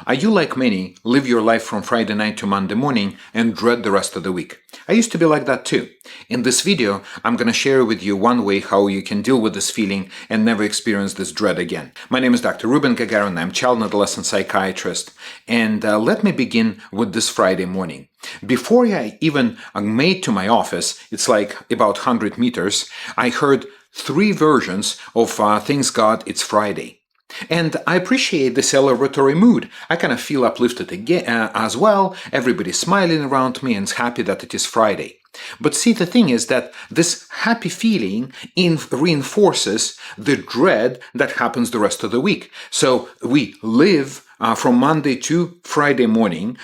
Are you, like many, live your life from Friday night to Monday morning and dread the rest of the week? I used to be like that too. In this video, I'm going to share with you one way how you can deal with this feeling and never experience this dread again. My name is Dr. Ruben Gagarin. I'm child and adolescent psychiatrist. And let me begin with this Friday morning. Before I even made to my office, it's like about 100 meters, I heard 3 versions of Thanks God It's Friday. And I appreciate the celebratory mood. I kind of feel uplifted again as well. Everybody's smiling around me and is happy that it is Friday. But see, the thing is that this happy feeling reinforces the dread that happens the rest of the week. So we live from Monday to Friday morning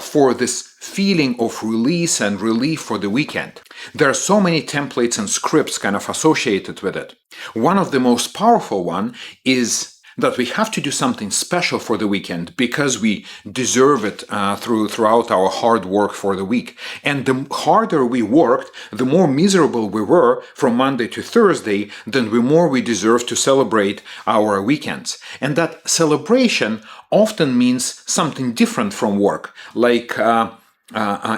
for this feeling of release and relief for the weekend. There are so many templates and scripts kind of associated with it. One of the most powerful one is that we have to do something special for the weekend because we deserve it throughout our hard work for the week. And the harder we worked, the more miserable we were from Monday to Thursday, then the more we deserve to celebrate our weekends. And that celebration often means something different from work, like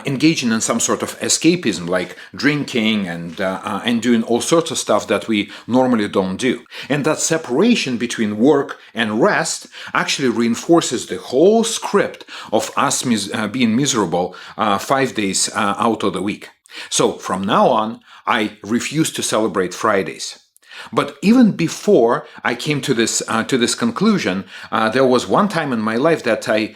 engaging in some sort of escapism, like drinking and doing all sorts of stuff that we normally don't do. And that separation between work and rest actually reinforces the whole script of us being miserable 5 days out of the week. So from now on, I refuse to celebrate Fridays. But even before I came to this conclusion, there was one time in my life that I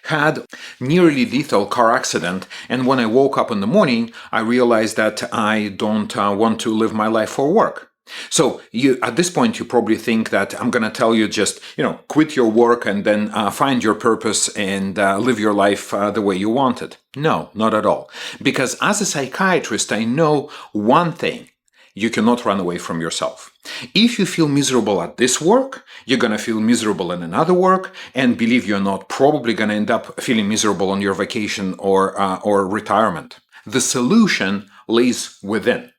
had nearly lethal car accident, and when I woke up in the morning, I realized that I don't want to live my life for work. So at this point, you probably think that I'm going to tell you just, quit your work and then find your purpose and live your life the way you want it. No, not at all. Because as a psychiatrist, I know one thing. You cannot run away from yourself. If you feel miserable at this work, you're going to feel miserable in another work, and believe you're not, probably going to end up feeling miserable on your vacation or retirement. The solution lays within.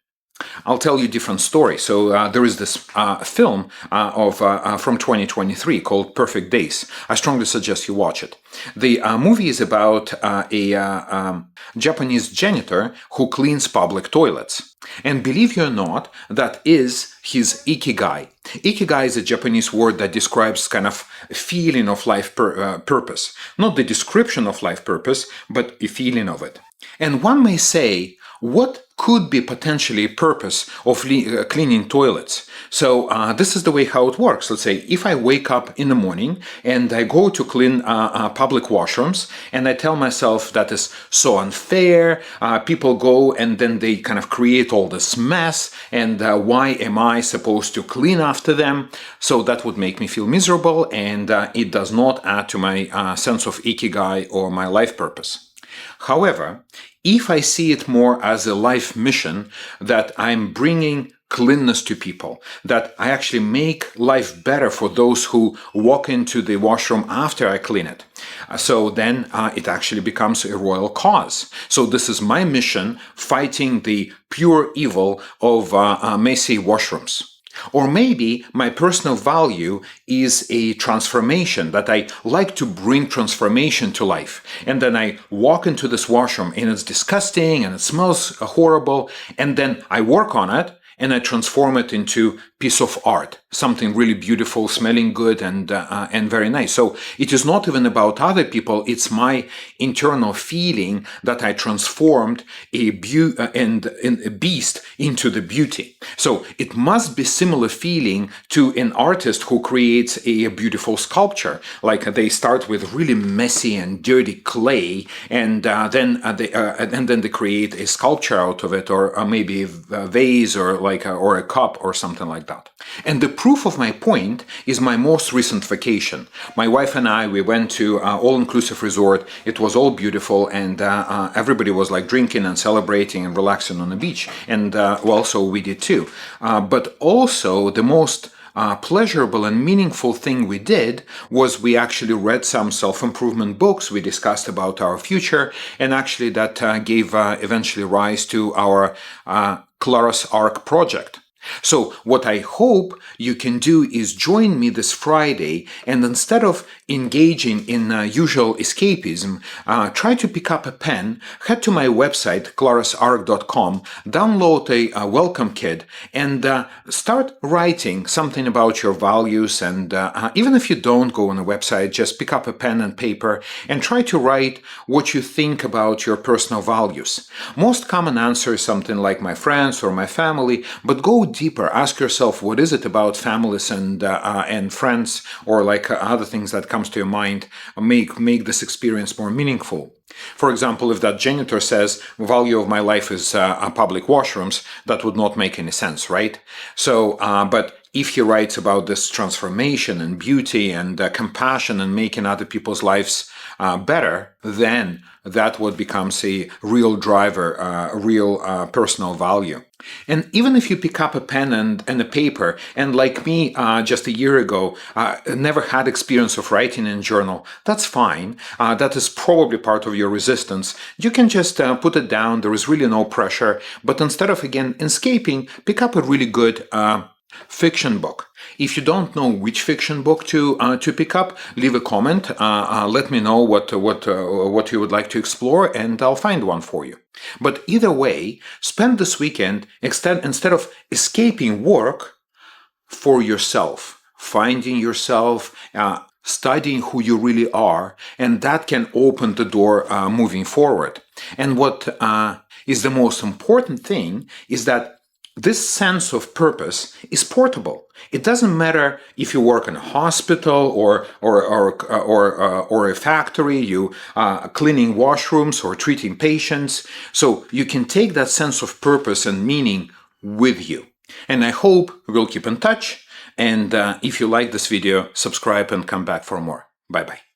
I'll tell you a different story. So there is this film from 2023 called Perfect Days. I strongly suggest you watch it. The movie is about a Japanese janitor who cleans public toilets. And believe it or not, that is his ikigai. Ikigai is a Japanese word that describes kind of a feeling of life purpose. Not the description of life purpose, but a feeling of it. And one may say, what could be potentially a purpose of cleaning toilets? So this is the way how it works. Let's say if I wake up in the morning and I go to clean public washrooms, and I tell myself that is so unfair, people go and then they kind of create all this mess, and why am I supposed to clean after them? So that would make me feel miserable, and it does not add to my sense of ikigai or my life purpose. However, if I see it more as a life mission, that I'm bringing cleanness to people, that I actually make life better for those who walk into the washroom after I clean it, so then it actually becomes a royal cause. So this is my mission, fighting the pure evil of messy washrooms. Or maybe my personal value is a transformation, that I like to bring transformation to life. And then I walk into this washroom and it's disgusting and it smells horrible. And then I work on it and I transform it into piece of art, something really beautiful, smelling good and very nice. So it is not even about other people. It's my internal feeling that I transformed a beast into the beauty. So it must be similar feeling to an artist who creates a beautiful sculpture. Like they start with really messy and dirty clay, and then they create a sculpture out of it, or maybe a vase, or a cup, or something like that. And the proof of my point is my most recent vacation. My wife and I, we went to an all-inclusive resort. It was all beautiful, and everybody was like drinking and celebrating and relaxing on the beach. And so we did too. But also the most pleasurable and meaningful thing we did was we actually read some self-improvement books. We discussed about our future, and actually that gave eventually rise to our Clara's Arc project. So what I hope you can do is join me this Friday, and instead of engaging in usual escapism, try to pick up a pen, head to my website, clarasarc.com, download a welcome kit, and start writing something about your values. And even if you don't go on a website, just pick up a pen and paper and try to write what you think about your personal values. Most common answer is something like my friends or my family, but go deeper. Ask yourself, what is it about families and friends, or like other things that comes to your mind, make this experience more meaningful. For example, if that janitor says value of my life is public washrooms, that would not make any sense, right? So, but if he writes about this transformation and beauty and compassion and making other people's lives better, then that what becomes a real driver, a real personal value. And even if you pick up a pen and a paper, and like me just a year ago, never had experience of writing in a journal, that's fine. That is probably part of your resistance. You can just put it down. There is really no pressure. But instead of, again, escaping, pick up a really good fiction book. If you don't know which fiction book to pick up, leave a comment. Let me know what you would like to explore, and I'll find one for you. But either way, spend this weekend instead of escaping work, for yourself, finding yourself, studying who you really are, and that can open the door moving forward. And what is the most important thing is that this sense of purpose is portable. It doesn't matter if you work in a hospital or a factory, you cleaning washrooms or treating patients. So you can take that sense of purpose and meaning with you. And I hope we'll keep in touch. And if you like this video, subscribe and come back for more. Bye-bye.